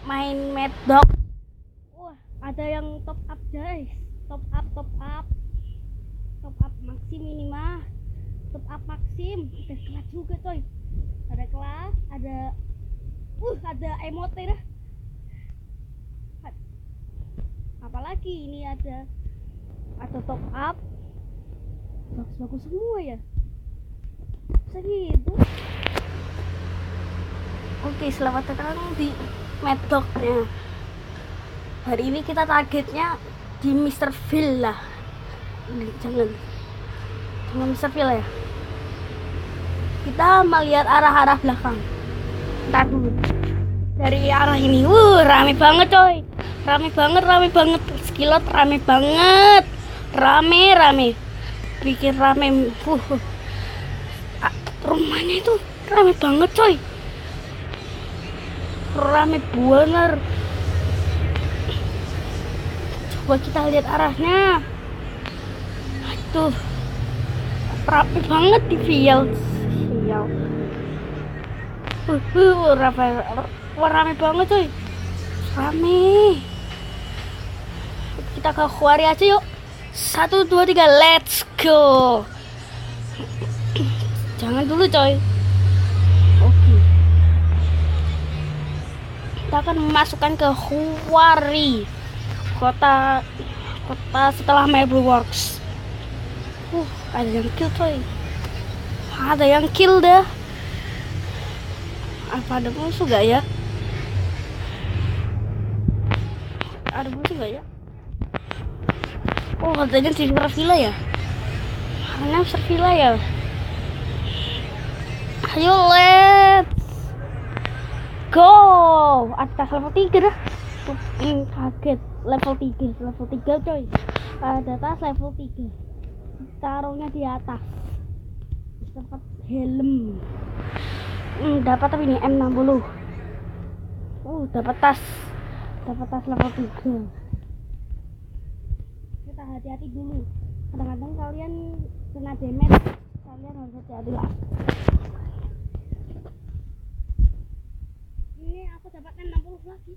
Main Mad Dog. Wah, ada yang top up guys. Top up Maxim ini mah. Top up Maxim. Udah kelas juga coy. Ada kelas, ada emote dah. Apalagi ini ada top up. Bagus-bagus semua ya. Segitu. Oke, selamat datang di Mad Dog-nya. Hari ini kita targetnya di Mr. Phil lah. Jangan Mr. Phil ya. Kita melihat arah-arah belakang. Ntar dulu. Dari arah ini, rame banget coy. Rame banget. Sekilot rame banget. Rame. Bikin rame. Rumahnya itu rame banget coy. Rame bener. Coba kita lihat arahnya. Aduh, rame banget di field. Rame banget coy. Rame. Kita ke quarry aja yuk. 1, 2, 3, let's go. Jangan dulu coy. Oke. Kita akan memasukkan ke quarry, kota setelah Marble Works. Ada yang kill coy. Ada yang kill dah. Apa ada musuh gak ya? Ada musuh gak ya? Oh, katanya di Mr. Villa ya? Mana Mr. Villa ya? Ayo let's go. Atas level 3 dah. Kaget level 3 coy. Ada tas level 3. Taruhnya di atas. Dapat helm. Dapat apa ini? M60. Dapat tas level 3. Kita hati-hati dulu. Kadang-kadang kalian kena damage, kalian harus hati-hati lah. Ini aku dapat M60 lagi.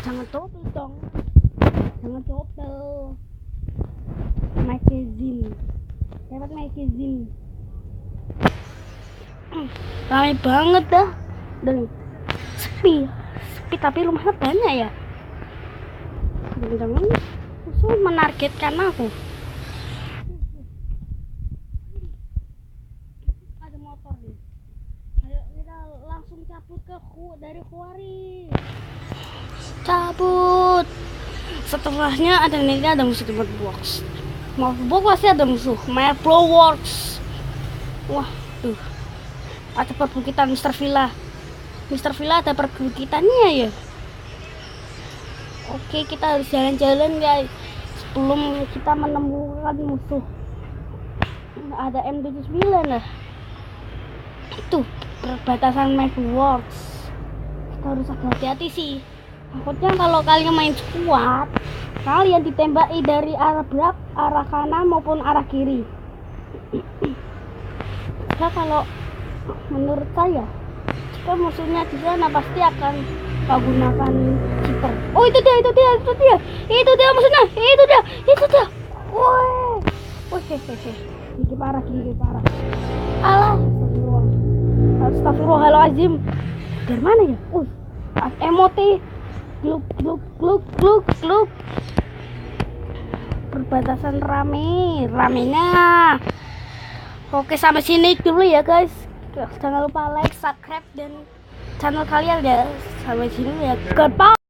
Jangan double dong. Jangan double. Magazine. Dapat magazine. Ramai banget dah. Dan sepi tapi rumahnya banyak ya. Jangan-jangan musuh menargetkan aku. Ada motor nih. Ayo kita langsung cabut dari quarry. Cabut. Setelahnya ada musuh di Marble Works. Marble Works pasti ada musuh. Marble Works. Wah, tuh. Ada perbukitan Mr. Villa. Mr. Villa ada perbukitannya ya. Oke, kita harus jalan-jalan guys sebelum kita menemukan musuh. Ada M79 lah. Itu perbatasan Marble Works. Kita harus hati-hati sih. Takutnya kalau kalian main squad, kalian ditembaki dari arah kanan maupun arah kiri. Nah, kalau menurut saya, jika musuhnya di sana pasti akan menggunakan cheater. Oh, itu dia musuhnya. Itu dia. Woi, gigi parah. Alah, astagfirullahaladzim. Dari mana ya? Emote. Gluk. Perbatasan ramenya. Oke, sampai sini dulu ya guys. Jangan lupa like, subscribe dan channel kalian ya. Sampai sini ya. Goodbye.